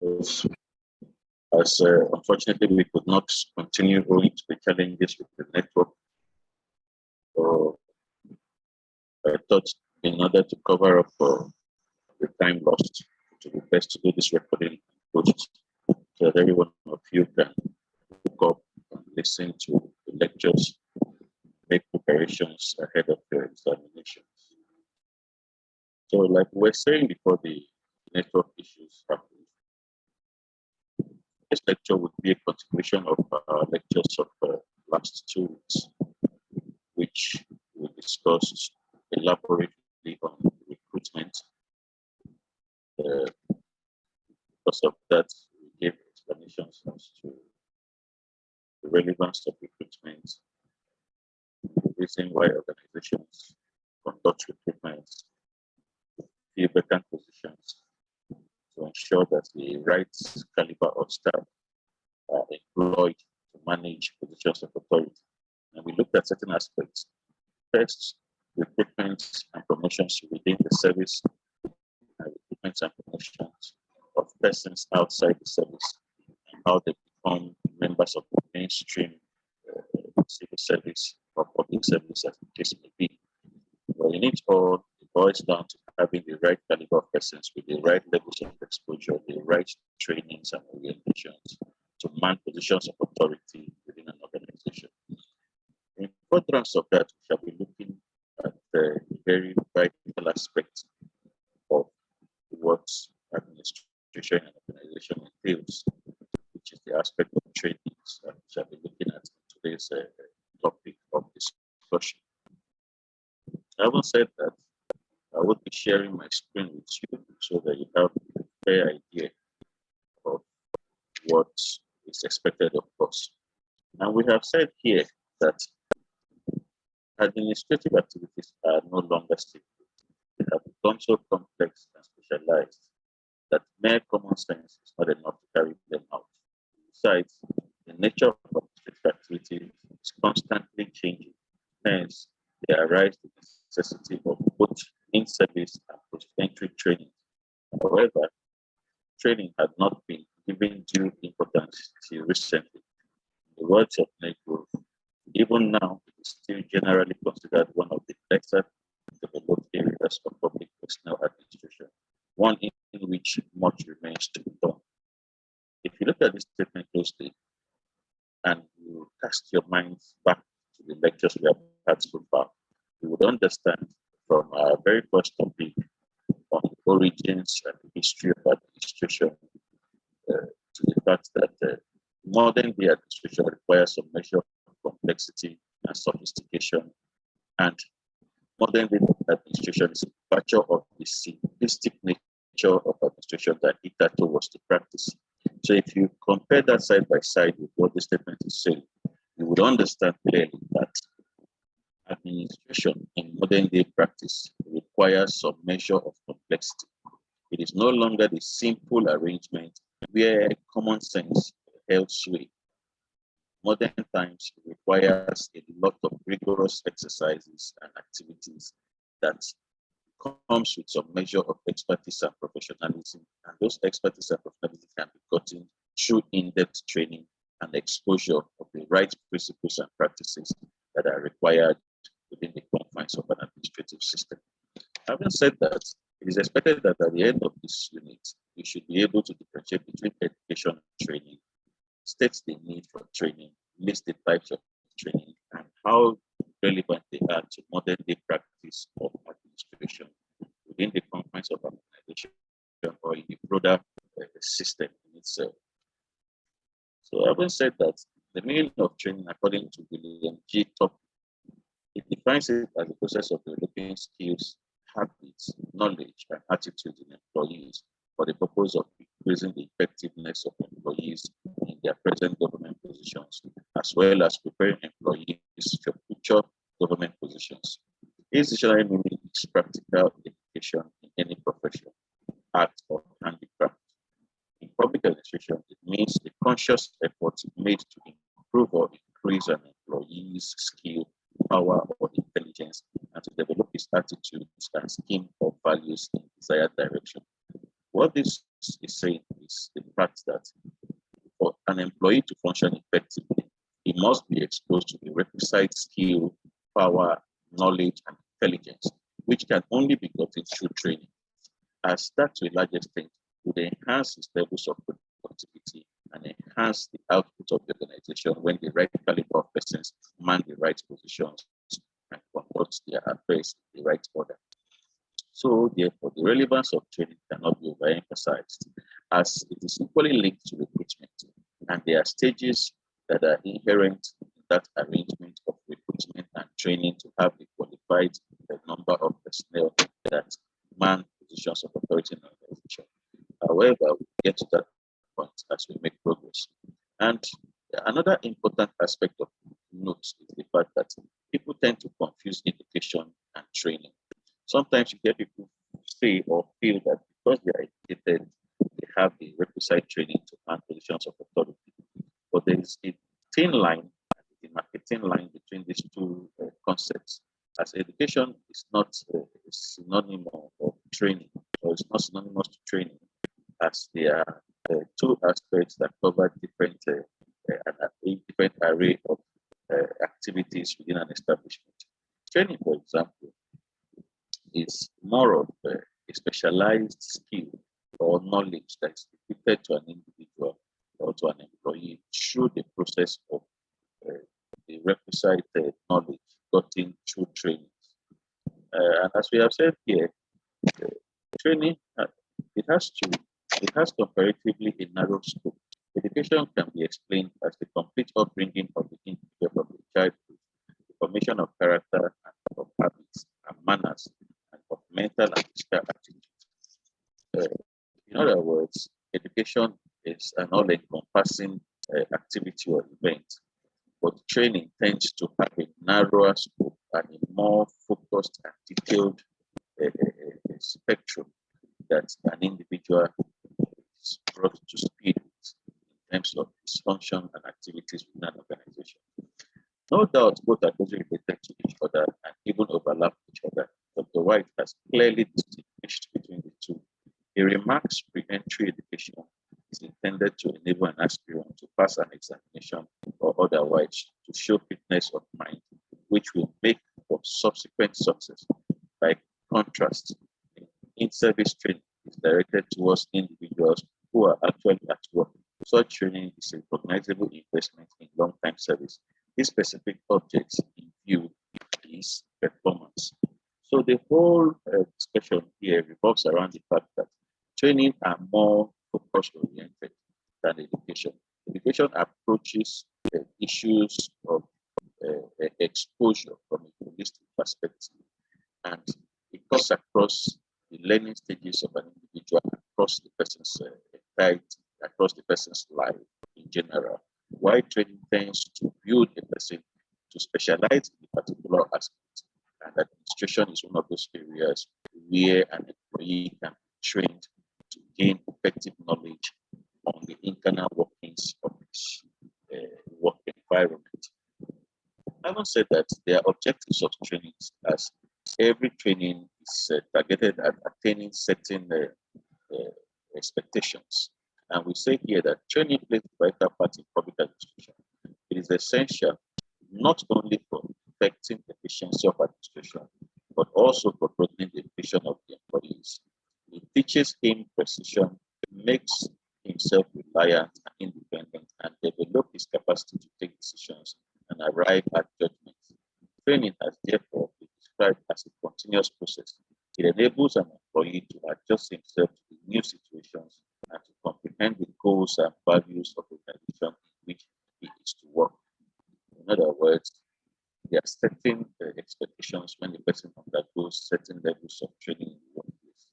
As unfortunately we could not continue owing to the challenges with the network, so I thought in order to cover up the time lost, it would be best to do this recording post so that every one of you can look up and listen to the lectures, make preparations ahead of your examinations. So like we were saying before the network issues happened, this lecture would be a continuation of our lectures of last 2 weeks, which we discussed elaborately on recruitment. Because of that, we gave explanations as to the relevance of recruitment, the reason why organizations conduct recruitment, fill vacant positions to ensure that the right caliber of staff are employed to manage positions of authority. And we looked at certain aspects. First, recruitment and promotions within the service, and recruitment and promotions of persons outside the service, and how they become members of the mainstream civil service or public service, as the case may be. Well, in it all, it boils down to having the right caliber of persons with the right levels of exposure, the right trainings and orientations to man positions of authority within an organization. In furtherance of that, we shall be looking at the very vital aspect of what administration and organization entails, which is the aspect of trainings that we shall be looking at in today's topic of discussion. Having said that, I will be sharing my screen with you so that you have a fair idea of what is expected of us. And we have said here that administrative activities are no longer simple. They have become so complex and specialized that mere common sense is not enough to carry them out. Besides, the nature of administrative activity is constantly changing. Hence, there arises the necessity of both in-service and post-entry training. However, training had not been given due importance till recently. In the words of Negro, even now, it is still generally considered one of the better developed areas of public personnel administration, one in which much remains to be done. If you look at this statement closely and you cast your minds back to the lectures we have had so far, you would understand from our very first topic on the origins and the history of administration to the fact that modern day administration requires some measure of complexity and sophistication, and modern day administration is a feature of the simplistic nature of administration that hitherto was the practice. So if you compare that side by side with what the statement is saying, you would understand clearly that administration in modern day practice requires some measure of complexity. It is no longer the simple arrangement where common sense held sway. Modern times requires a lot of rigorous exercises and activities that comes with some measure of expertise and professionalism. And those expertise and professionalism can be gotten through in-depth training and exposure of the right principles and practices that are required within the confines of an administrative system. Having said that, it is expected that at the end of this unit, you should be able to differentiate between education and training, state the need for training, list the types of training, and how relevant they are to modern day practice of administration within the confines of an organization or in the broader system in itself. So having said that, the meaning of training according to William G. Top, it defines it as a process of developing skills, habits, knowledge, and attitudes in employees for the purpose of increasing the effectiveness of employees in their present government positions, as well as preparing employees for future government positions. This dictionary meaning is practical education in any profession, art, or handicraft. In public administration, it means the conscious effort made to improve or increase an employee's skill, power, or intelligence, and to develop his attitudes and scheme of values in desired direction. What this is saying is the fact that for an employee to function effectively, he must be exposed to the requisite skill, power, knowledge, and intelligence, which can only be gotten through training, as that to a large extent would enhance his levels of productivity and enhance the output of the organization when the right caliber of persons man the right positions and conduct their affairs in the right order. So, therefore, the relevance of training cannot be overemphasized, as it is equally linked to recruitment, and there are stages that are inherent in that arrangement of recruitment and training to have a qualified number of personnel that man positions of authority in an organization. However, we get to that point as we make progress. And another important aspect of note is the fact that people tend to confuse education and training. Sometimes you hear people say or feel that because they are educated, they have the requisite training to man positions of authority. But there is a thin line, the marketing line between these two concepts, as education is not synonymous of training, or it's not synonymous to training, as there are two aspects that cover a different array of activities within an establishment. Training, for example, is more of a specialized skill or knowledge that is repeated to an individual or to an employee through the process of the requisite knowledge gotten through training. And as we have said here, uh, training it has comparatively a narrow scope. Education can be explained as the complete upbringing of the individual from the childhood, the formation of character and of habits and manners, and of mental and physical attitudes. In other words, education is an all-encompassing activity or event, but training tends to have a narrower scope and a more focused and detailed spectrum that an individual is brought to speed with in terms of his function and activities within an organization. No doubt both are closely related to each other and even overlap each other. Dr. White has clearly distinguished between the two. He remarks pre-entry education is intended to enable an aspirant to pass an examination or otherwise to show fitness of mind, which will make for subsequent success. By contrast, in-service training is directed towards individuals who are actually at work. Such training is a recognizable investment in long-time service. This specific object in view is performance. So the whole discussion here revolves around the fact that training are more focus-oriented than education. Education approaches issues of exposure from a holistic perspective, and it cuts across the learning stages of an individual across the person's entirety, across the person's life in general. While training tends to build a person to specialize in a particular aspect, and administration is one of those areas where an employee can be trained to gain effective knowledge on the internal workings of his work environment. Having said that, there are objectives of training, as every training is targeted at attaining certain expectations. And we say here that training plays a vital part in public administration. It is essential not only for effective efficiency of administration, but also for broadening the vision of the employees. It teaches him precision, makes himself reliant and independent, and develop his capacity to take decisions and arrive at judgments. Training has therefore been described as a continuous process. It enables an employee to adjust himself to the new situations and to comprehend the goals and values of the organization in which he is to work. In other words, there are certain expectations when the person undergoes certain levels of training in the workplace.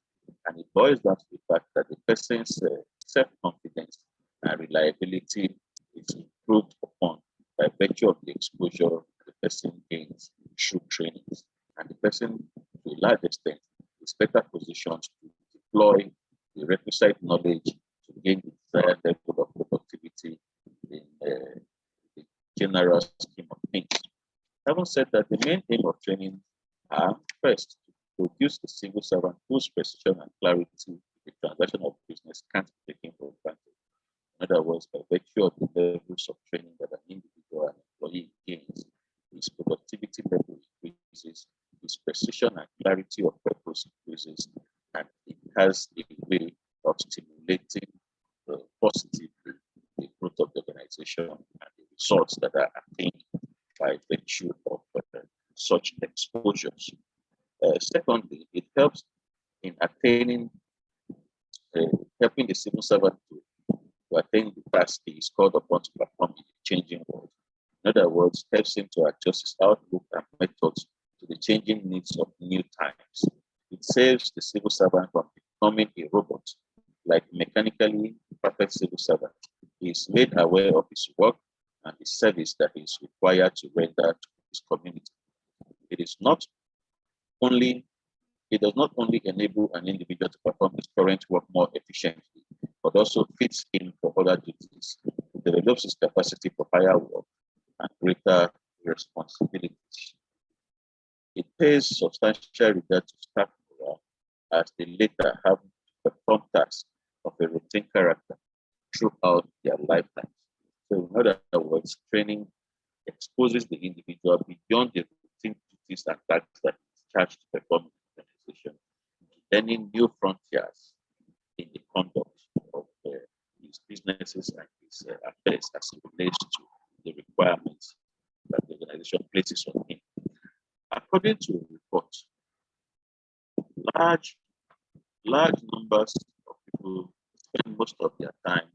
And it boils down to the fact that the person's self-confidence and reliability is improved upon by virtue of the exposure the person gains through trainings. And the person, to a large extent, is better positioned to deploy the requisite knowledge to gain the desired level of productivity in the general scheme of things. Having said that, the main aim of training are first to produce a civil servant whose precision and clarity in the transaction of business can't be taken for granted. In other words, by virtue of the levels of training that an individual and employee gains, his productivity level increases, his precision and clarity of purpose increases, and it has a way of stimulating positively the growth of the organization and the results that are attained by virtue of such exposures. Secondly, it helps in attaining, helping the civil servant to attain the task he is called upon to perform in a changing world. In other words, helps him to adjust his outlook and methods to the changing needs of new times. It saves the civil servant from becoming a robot, like mechanically perfect civil servant. He is made aware of his work and the service that he is required to render to his community. It is not only It does not only enable an individual to perform his current work more efficiently, but also fits in for other duties. It develops his capacity for higher work and greater responsibilities. It pays substantial regard to staff morale, as the latter have to perform tasks of a routine character throughout their lifetimes. So, in other words, training exposes the individual beyond the routine duties and tasks that he is charged to perform in the organization, learning new frontiers in the conduct of his businesses and his affairs as it relates to the requirements that the organization places on him. According to a report, large, large numbers of people spend most of their time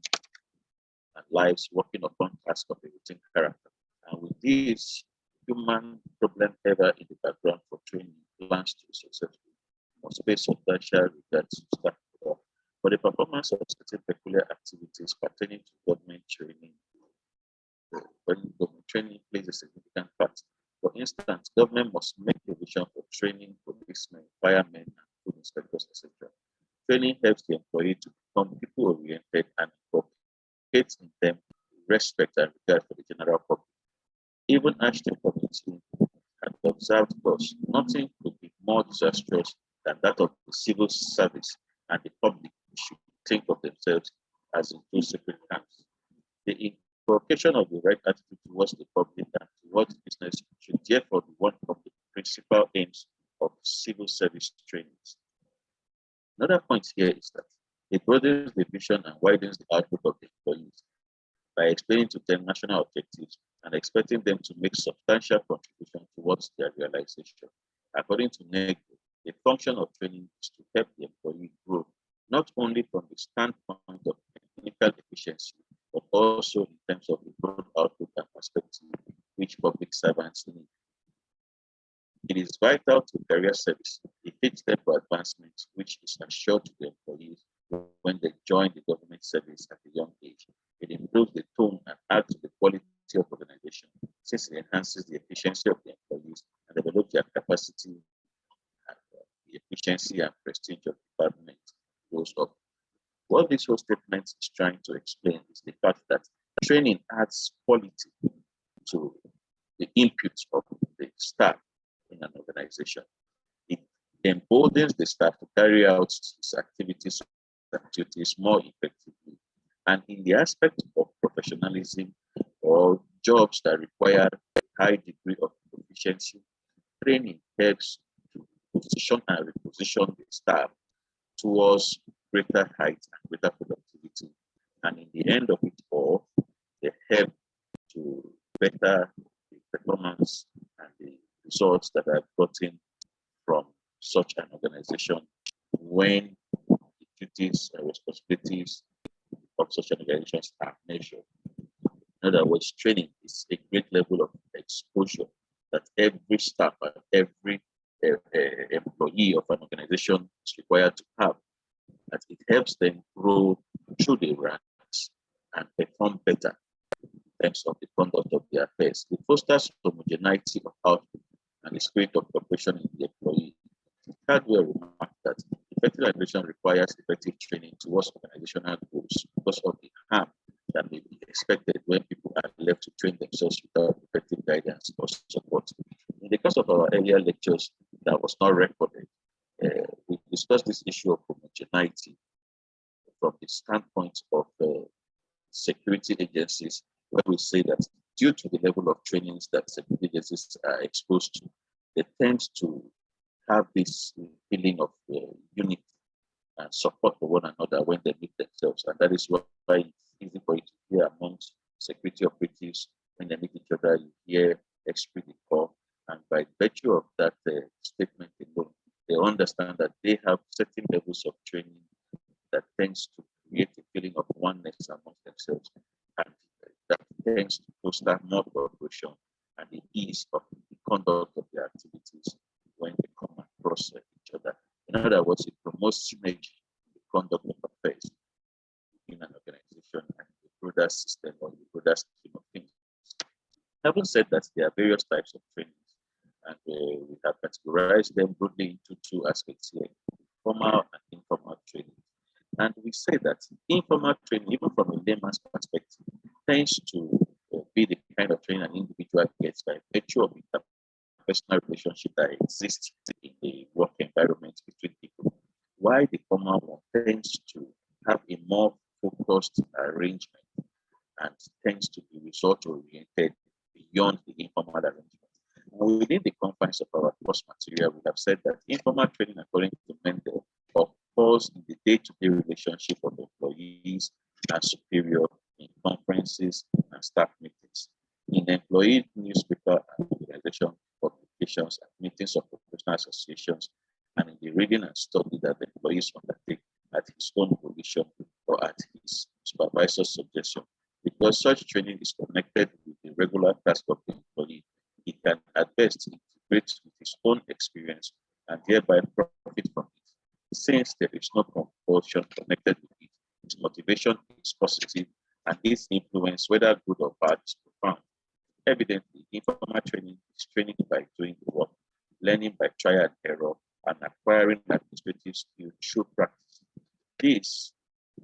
and lives working upon tasks of a routine character. And with this, human problem ever in the background for training plans to be successful must pay substantial regard to staff work for the performance of certain peculiar activities pertaining to government training. When government training plays a significant part. For instance, government must make provision for training policemen, firemen, and food inspectors, etc. Training helps the employee to become people-oriented and inculcates in them respect and regard for the general public. Even Ashton Committee had observed thus, nothing could be more disastrous than that of the civil service, and the public should think of themselves as in two separate camps. The inculcation of the right attitude towards the public and towards business should therefore be one of the principal aims of civil service trainings. Another point here is that it broadens the vision and widens the outlook of the employees by explaining to them national objectives and expecting them to make substantial contribution towards their realization. According to NEGO, the function of training is to help the employee grow, not only from the standpoint of technical efficiency, but also in terms of the broad outlook and perspective which public servants need. It is vital to career service. It fits them for advancement, which is assured to the employees when they join the government service at a young age. It improves the tone and adds to the quality of organization, since it enhances the efficiency of the employees and develops their capacity, and the efficiency and prestige of the department goes up. What this whole statement is trying to explain is the fact that training adds quality to the input of the staff in an organization. It emboldens the staff to carry out its activities and duties more effectively. And in the aspect of professionalism or jobs that require a high degree of proficiency, training helps to position and reposition the staff towards greater height and greater productivity. And in the end of it all, they help to better the performance and the results that are gotten from such an organization when the duties and responsibilities of such organizations are measured. In other words, training is a great level of exposure that every staff and every employee of an organization is required to have. That it helps them grow through the ranks and perform better in terms of the conduct of their affairs. It fosters homogeneity of output and the spirit of cooperation in the employee. Hardware remarked that effective administration requires effective training towards organizational goals because of the harm that may be expected when people are left to train themselves without effective guidance or support. In the course of our earlier lectures that was not recorded, we discussed this issue of homogeneity from the standpoint of security agencies, where we say that due to the level of trainings that security agencies are exposed to, they tend to have this feeling of unity and support for one another when they meet themselves. And that is why it's easy for you to hear amongst security operatives when they meet each other, you hear esprit de corps. And by virtue of that statement alone, they understand that they have certain levels of training that tends to create a feeling of oneness amongst themselves. And that tends to foster more cooperation and the ease of the conduct of their activities when they come across each other. In other words, it promotes synergy in the conduct of affairs in an organization and the broader system or the broader scheme of things. Having said that, there are various types of trainings, and we have categorized them broadly into two aspects here: formal and informal training. And we say that informal training, even from a layman's perspective, tends to be the kind of training an individual gets by virtue of interpersonal relationship that exists in the work environment between people. While the formal one tends to have a more focused arrangement and tends to be result oriented beyond the informal arrangement. Within the confines of our course material, we have said that informal training, according to Mendel, occurs in the day-to-day relationship of employees and superior in conferences and staff meetings, in employee newspaper and organization publications and meetings of professional associations, and in the reading and study that the employees undertake at his own volition or at his supervisor's suggestion. Because such training is connected with the regular task of the employee, he can at best integrate with his own experience and thereby profit from it. Since there is no compulsion connected with it, his motivation is positive and his influence, whether good or bad, is profound. Evidently, informal training is training by doing the work, learning by trial and error, and acquiring administrative skill through practice. This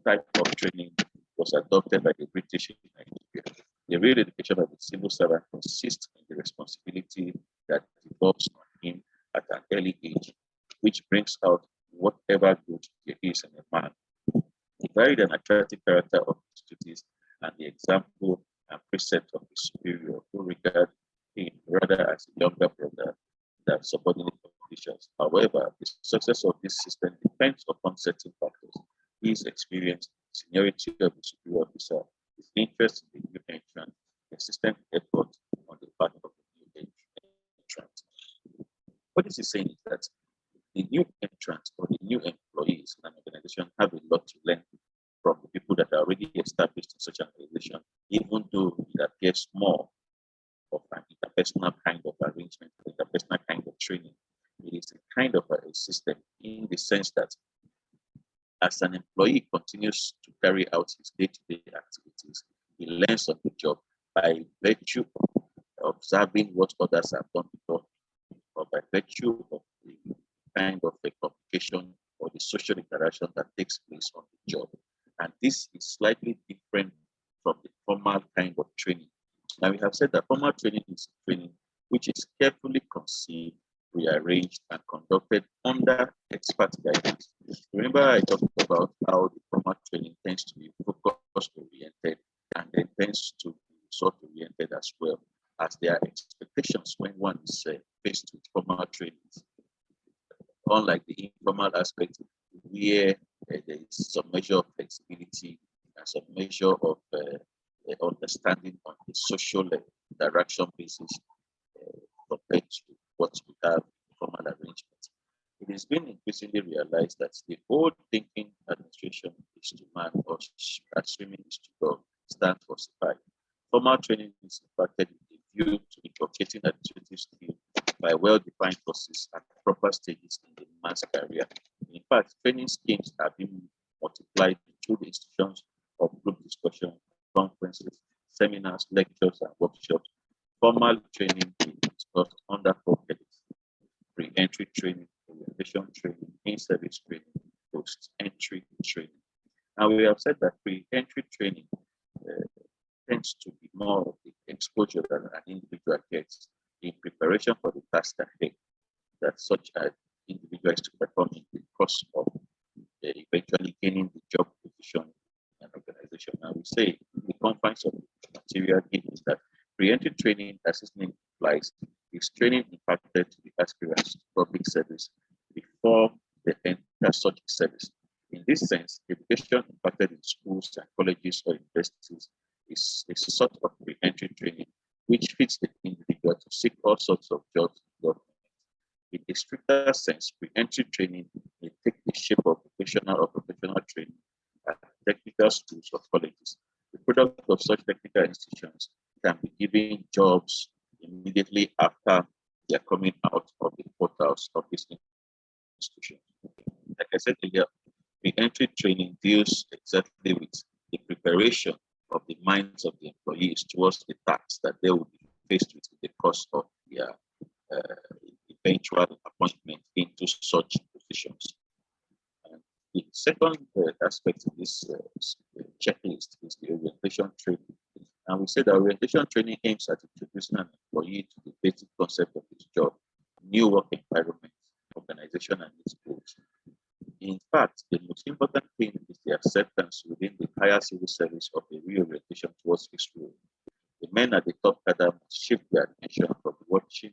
type of training was adopted by the British in Nigeria. The real education of the civil servant consists in the responsibility that devolves on him at an early age, which brings out whatever good there is in a man. The varied and attractive character of his duties and the example and precept of his superior who regard him rather as a younger brother than subordinate officials. However, the success of this system depends upon certain factors: his experience, seniority of the superior officer, his interest in the new entrant, consistent effort on the part of the new entrant. What this is saying is that the new entrants or the new employees in an organization have a lot to learn from the people that are already established in such an organization, even though it appears more of an interpersonal kind of arrangement, interpersonal kind of training. It is a kind of a system in the sense that as an employee continues to carry out his day-to-day activities, he learns on the job by virtue of observing what others have done before, or by virtue of the kind of a communication or the social interaction that takes place on the job. And this is slightly different from the formal kind of training. Now, we have said that formal training is training which is carefully conceived, rearranged, and conducted under expert guidance. Remember, I talked about how the formal training tends to be focus oriented and then tends to be result oriented as well, as there are expectations when one is faced with formal trainings. Unlike the informal aspect, where there is some measure of flexibility and some measure of understanding on the social interaction basis compared to what we have in formal arrangements. It has been increasingly realized that the old thinking administration is to man or assuming is to God stands for survive. Formal training is impacted with a view to inculcating administrative skill by well-defined courses and proper stages in the man's career. In fact, training schemes have been multiplied through the institutions of group discussion, conferences, seminars, lectures, and workshops. Formal training is discussed under 4 headings: pre-entry training, orientation training, in-service training, post-entry training. And we have said that pre-entry training tends to be more of the exposure that an individual gets in preparation for the task ahead that such an individual is to perform in the course of eventually gaining the job position in an organization. Now we say the confines of the material given that pre-entry training assessment implies is training imparted to the aspirants to public service before they enter such service. In this sense, education imparted in schools and colleges or universities is a sort of pre-entry training which fits the individual to seek all sorts of jobs in government. In a stricter sense, pre-entry training may take the shape of vocational or professional training at technical schools or colleges. The product of such technical institutions can be given jobs immediately after they are coming out of the portals of these institutions. Like I said earlier, pre-entry training deals exactly with the preparation of the minds of the employees towards the tasks that they will be faced with in the course of their eventual appointment into such positions. And the second aspect of this checklist is the orientation training. And we said that orientation training aims at introducing an employee to the basic concept of his job, new work environment, organization, and its goals. In fact, the most important thing is the acceptance within the higher civil service of a reorientation towards his role. The men at the top cadre must shift their attention from watching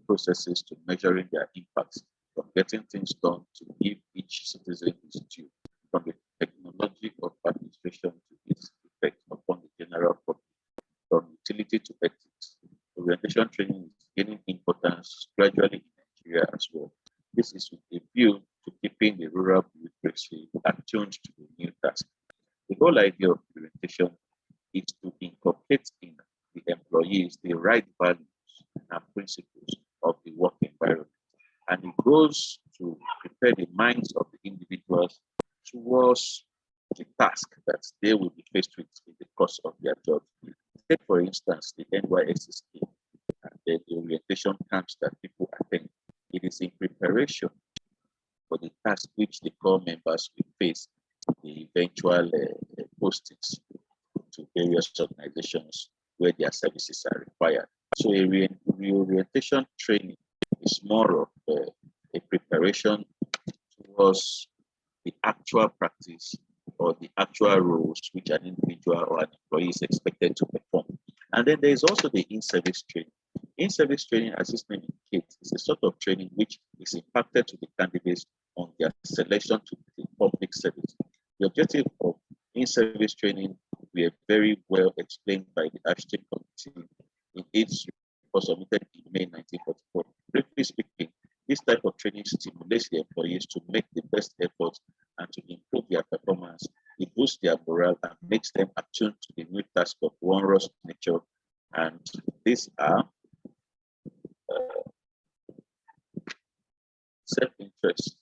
processes to measuring their impacts, from getting things done to give each citizen his due, from the technology of administration to its effect upon the general public, from utility to ethics. Orientation training is gaining importance gradually in Nigeria as well. This is with a view to keeping the rural bureaucracy attuned to the new task. The whole idea of orientation is to inculcate in the employees the right values and principles of the work environment. And it goes to prepare the minds of the individuals towards the task that they will be faced with in the course of their job. Take, for instance, the NYSC scheme and the orientation camps that people attend. It is in preparation for the task which the core members will face, the eventual postings to various organizations where their services are required. So a reorientation training is more of a preparation towards the actual practice or the actual roles which an individual or an employee is expected to perform. And then there is also the in-service training. In-service training, as its name indicates, is a sort of training which is imparted to the candidates on their selection to the public service. The objective of in-service training were very well explained by the Ashton Committee in its report submitted in May 1944. Briefly speaking, this type of training stimulates the employees to make the best efforts and to improve their performance. It boosts their morale and makes them attuned to the new task of onerous nature. And these are self-interest.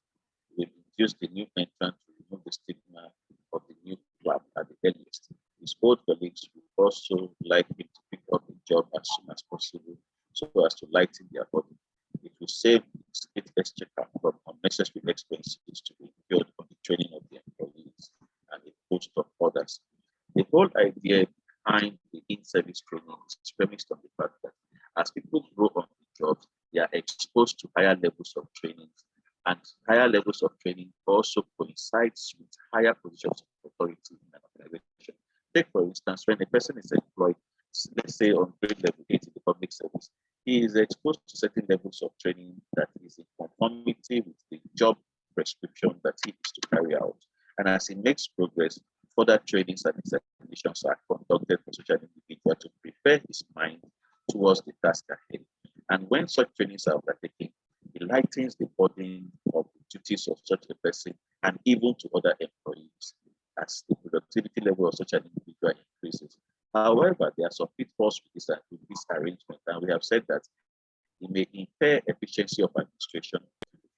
We induce the new entrant to remove the stigma of the new club at the earliest. His old colleagues would also like him to pick up the job as soon as possible so as to lighten their burden. It will save the state exchequer from unnecessary expenses to be incurred on the training of the employees and the post of others. The whole idea behind the in-service training is premised on the fact that as people grow on the job, they are exposed to higher levels of training, and higher levels of training also coincides with higher positions of authority in an organization. Take, for instance, when a person is employed, let's say on grade level 8 in the public service, he is exposed to certain levels of training that is in conformity with the job prescription that he is to carry out. And as he makes progress, further trainings and examinations are conducted for such an individual to prepare his mind towards the task ahead. And when such trainings are undertaken, it lightens the burden of the duties of such a person and even to other employees as the productivity level of such an individual increases. However, there are some pitfalls with this arrangement, and we have said that it may impair efficiency of administration,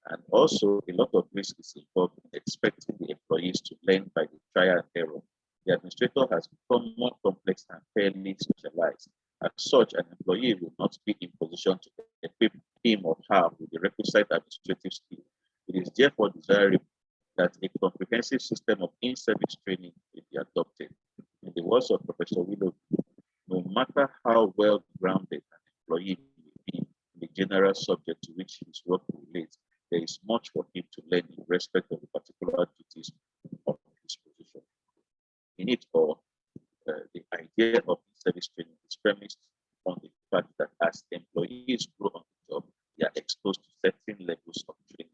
and also a lot of risk is involved in expecting the employees to learn by the trial and error. The administrator has become more complex and fairly specialized. As such, an employee will not be in position to equip him or her with the requisite administrative skill. It is therefore desirable that a comprehensive system of in-service training will be adopted. In the words of Professor Willow, no matter how well grounded an employee may be in the general subject to which his work relates, there is much for him to learn in respect of the particular duties of his position. In it all, the idea idea of service training is premised on the fact that as employees grow on the job, they are exposed to certain levels of training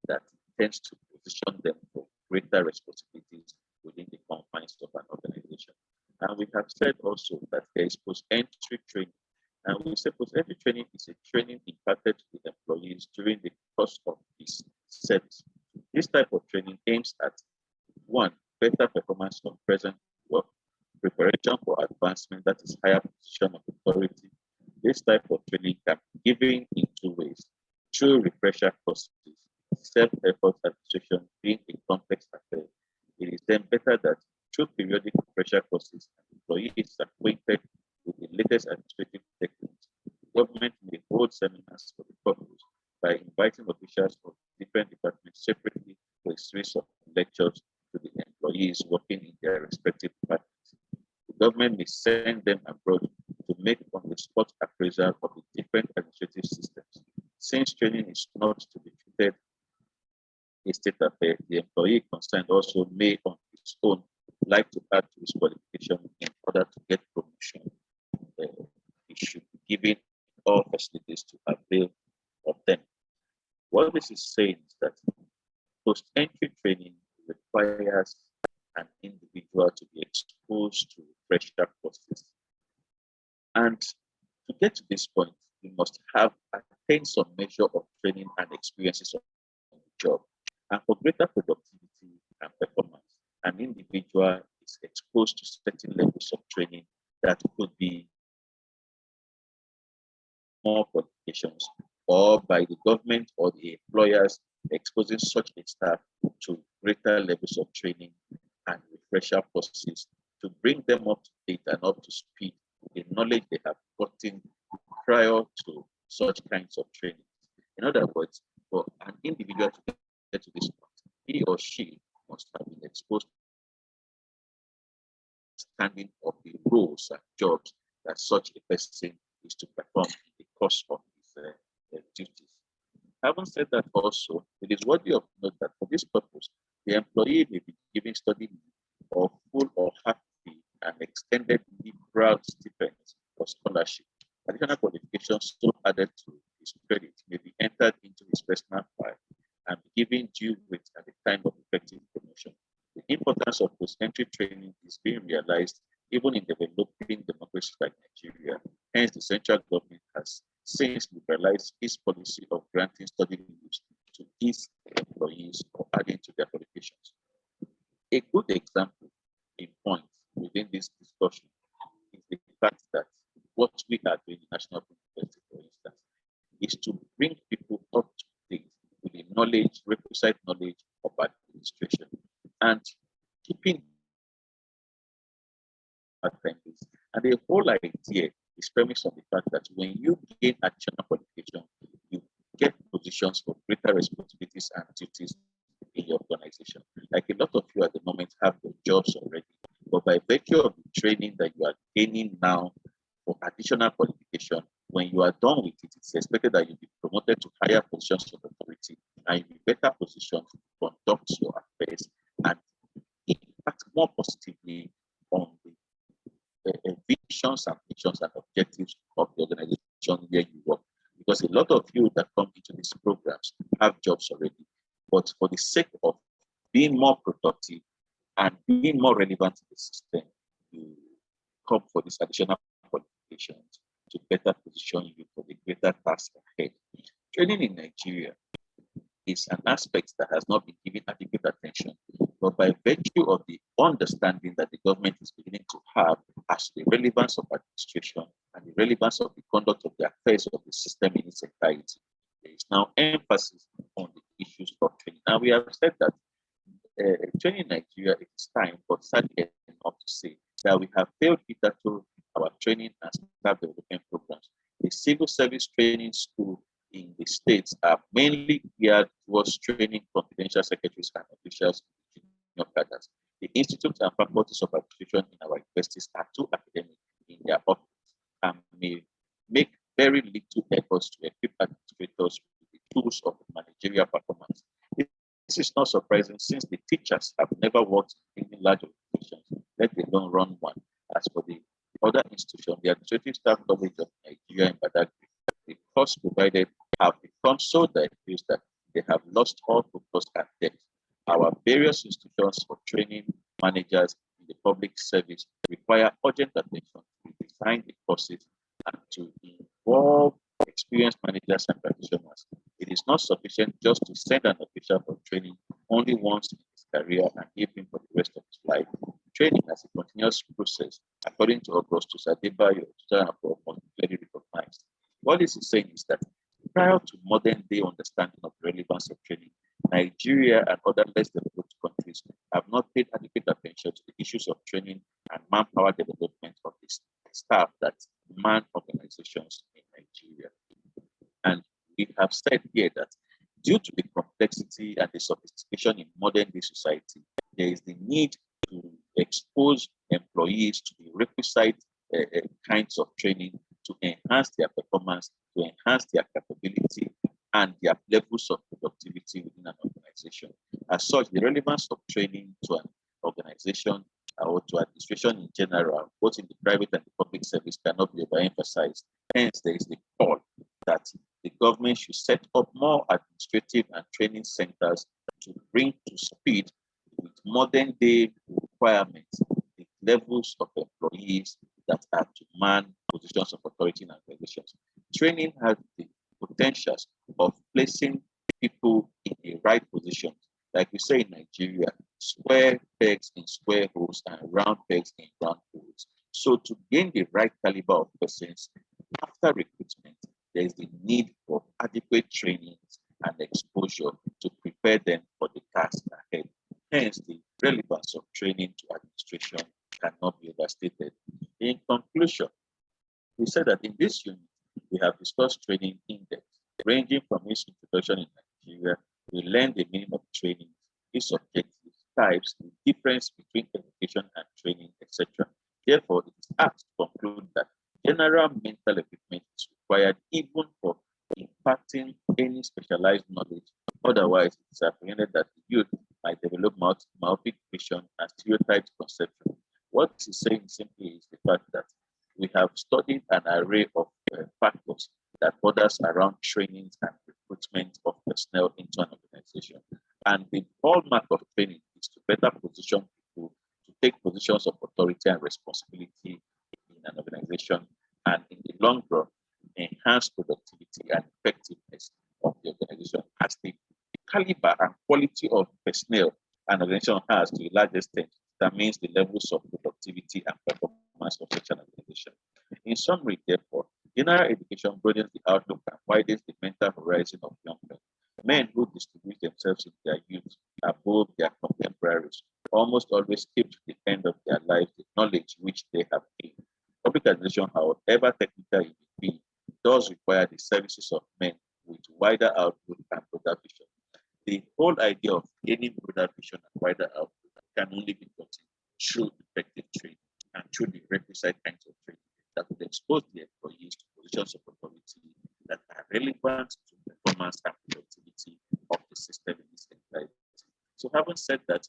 that tends to position them for greater responsibilities within the confines of an organization. And we have said also that there is post-entry training. And we say post-entry training is a training imparted to the employees during the course of his service. This type of training aims at one, better performance on present work, preparation for advancement, that is higher position of authority. This type of training can be given in two ways: through refresher courses, self-effort administration being a complex affair. It is then better that through periodic refresher courses, employees are acquainted with the latest administrative techniques. The government may hold seminars for the purpose by inviting officials of different departments separately for a series of lectures to the employees working in their respective departments. The government may send them abroad to make on-the-spot appraisal of the different administrative systems. Since training is not to be treated a state affair, the employee concerned also may on his own like to add to his qualification in order to get promotion. He should be given all facilities to avail of them. What this is saying is that post-entry training requires an individual to be exposed to refresher courses. And to get to this point, you must have attained some measure of training and experiences on the job. And for greater productivity and performance, an individual is exposed to certain levels of training that could be more qualifications, or by the government or the employers exposing such a staff to greater levels of training and refresher courses to bring them up to date and up to speed with the knowledge they have gotten prior to such kinds of training. In other words, for an individual to get to this point, he or she must have been exposed to understanding of the roles and jobs that such a person is to perform in the course of his duties. Having said that, also, it is worthy of note that for this purpose, the employee may be given study leave or full or half fee and extended liberal stipends or scholarship. Additional qualifications so added to his credit may be entered into his personal file and be given due weight at the time of effective promotion. The importance of post-entry training is being realized even in developing democracies like Nigeria. Hence, the central government has since liberalized its policy of granting study leaves to its employees or adding to their qualifications. A good example in point within this discussion is the fact that what we are doing in National University, for instance, is to bring people up to date with the knowledge, requisite knowledge of administration, and keeping apprentice. And the whole idea is premised on the fact that when you gain additional qualification, you get positions for greater responsibilities and duties in your organization. Like a lot of you at the moment have your jobs already, but by virtue of the training that you are gaining now for additional qualification, when you are done with it, it's expected that you'll be promoted to higher positions of authority and you'll be better positioned to conduct your affairs and impact more positively on the visions and missions and objectives of the organization where you work. Because a lot of you that come into these programs have jobs already, but for the sake of being more productive and being more relevant to the system, you come for these additional qualifications to better position you for the greater task ahead. Training in Nigeria is an aspect that has not been given adequate attention, but by virtue of the understanding that the government is beginning to have as the relevance of administration and the relevance of the conduct of the affairs of the system in its entirety, there is now emphasis on the issues of training. And we have said that training in Nigeria, it is time, but sadly enough to say that we have failed hitherto our training and staff development programs. The civil service training school in the states are mainly geared towards training confidential secretaries and officials in junior cadres. The institutes and faculties of administration in our universities are too academic in their office and may make very little efforts to equip administrators with the tools of managerial performance. This is not surprising since the teachers have never worked in large organizations, let alone run one. As for the other institutions, the administrative staff college of Nigeria in Badagry, the course provided have become so diffuse that they have lost all focus and depth. Our various institutions for training managers in the public service require urgent attention to design the courses and to involve experienced managers and practitioners. It is not sufficient just to send an official for training only once in his career and give him for the rest of his life. Training as a continuous process, according to Augustus Adebayo, 2004, must be clearly recognized. What this is saying is that prior to modern day understanding of the relevance of training, Nigeria and other less developed countries have not paid adequate attention to the issues of training and manpower development of the staff that man organizations in Nigeria. And we have said here that due to the complexity and the sophistication in modern day society, there is the need to expose employees to the requisite kinds of training to enhance their performance, to enhance their capability and their levels of productivity within an organization. As such, the relevance of training to an organization or to administration in general, both in the private and the public service, cannot be overemphasized. Hence, there is the call that the government should set up more administrative and training centers to bring to speed with modern day requirements the levels of employees that are to man positions of authority in organizations. Training has the potentials of placing people in the right position. Like we say in Nigeria, square pegs in square holes and round pegs in round holes. So to gain the right caliber of persons after recruitment, there is the need for adequate trainings and exposure to prepare them for the task ahead. Hence, the relevance of training to administration cannot be overstated. In conclusion, we said that in this unit, we have discussed training in depth, ranging from its introduction in Nigeria. We learned the meaning of training, its objectives, types, the difference between education and training, etc. Therefore, it is apt to conclude that general mental equipment is required even for imparting any specialized knowledge. Otherwise, it is apprehended that the youth might develop myopic vision and stereotyped conception. What this is saying simply is the fact that we have studied an array of factors that borders around trainings and recruitment of personnel into an organization. And the hallmark of training is to better position people to take positions of authority and responsibility in an organization, and in the long run, enhance productivity and effectiveness of the organization. As the caliber and quality of personnel an organization has to a large extent determines the levels of productivity and performance of such an organization. In summary, therefore, general education broadens the outlook and widens the mental horizon of young men. Men who distinguish themselves in their youth above their contemporaries almost always keep to the end of their lives the knowledge which they have gained. Public administration, however technical it may be, does require the services of men with wider outlook and broader vision. The whole idea of gaining broader vision and wider outlook can only be gotten through effective training and through the requisite kinds of training that would expose the employees to positions of authority that are relevant to performance and productivity of the system in its entirety. So, having said that,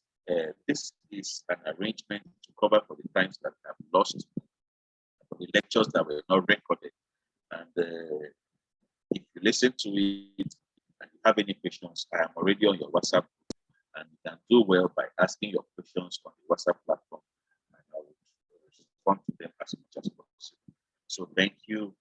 this is an arrangement to cover for the times that have lost, for the lectures that were not recorded. And if you listen to it and you have any questions, I am already on your WhatsApp, and you can do well by asking your questions on the WhatsApp platform, and I will respond to them as much as possible. So thank you